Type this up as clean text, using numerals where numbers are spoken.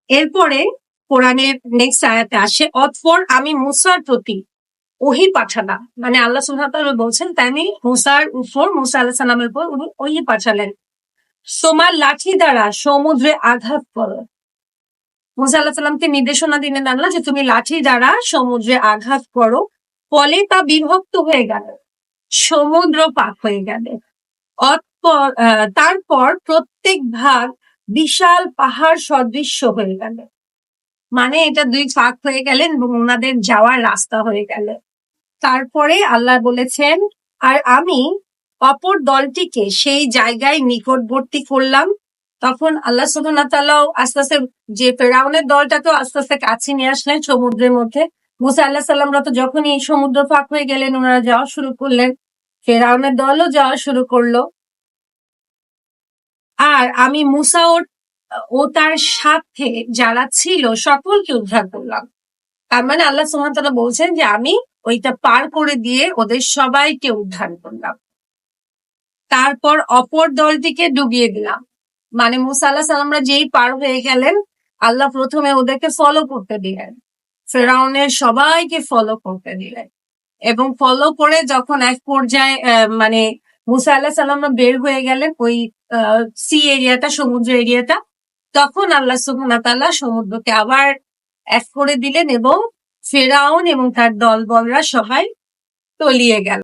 এরপরে কোরআনের নেক্সট আয়াতে আসে, অতঃপর আমি মুসার প্রতি ওহী পাঠালাম, মানে আল্লাহ সুবহানাহু ওয়া তাআলা বলছেন তাই আমি মুসার উপর, মুসা আলাইহিস সালামের উপর উনি ওহী পাঠালেন। তোমার লাঠি দ্বারা সমুদ্রে আঘাত করো। মুসা আলাইহিস সালামকে নির্দেশনা দিলেন আল্লাহ যে তুমি লাঠি দ্বারা সমুদ্রে আঘাত করো, ফলে তা বিভক্ত হয়ে গেল, সমুদ্র পাক হয়ে গেল। তারপর প্রত্যেক ভাগ বিশাল পাহাড় সদৃশ্য হয়ে গেল, মানে এটা দুই ভাগ হয়ে গেলেন এবং ওনাদের যাওয়ার রাস্তা হয়ে গেল। তারপরে আল্লাহ বলেছেন, আর আমি অপর দলটিকে সেই জায়গায় নিকটবর্তী করলাম। তখন আল্লাহ সুবহানাহু ওয়া তাআলা আস্তে আস্তে যে ফেরাউনের দলটাকে আস্তে আস্তে কাছে নিয়ে আসলেন সমুদ্রের মধ্যে। মুসা আলাইহিস সালামরা তো যখনই সমুদ্র ফাঁক হয়ে গেলেন ওনারা যাওয়া শুরু করলেন, ফেরাউনের দলও যাওয়া শুরু করলো। আর আমি মুসা ও তার সাথে যারা ছিল সকলকে উদ্ধার করলাম। তার মানে আল্লাহ সুবহানাহু ওয়া তাআলা বলছেন যে আমি ওইটা পার করে দিয়ে ওদের সবাইকে উদ্ধার করলাম। তারপর অপর দলটিকে ডুবিয়ে দিলাম, মানে মুসা আলাইহিস সালামরা যেই পার হয়ে গেলেন আল্লাহ প্রথমে ওদেরকে ফলো করতে দিলেন, ফেরাউনের সবাইকে ফলো করতে দিলেন, এবং ফলো করে যখন এক পর্যায়ে মানে মুসা আলাইহিস সালামরা বের হয়ে গেলেন ওই সি এরিয়াটা, সমুদ্র এরিয়াটা, তখন আল্লাহ সুবহানাহু ওয়া তাআলা সমুদ্রকে আবার এক করে দিলেন এবং ফেরাউন এবং তার দলবলরা সবাই তলিয়ে গেল।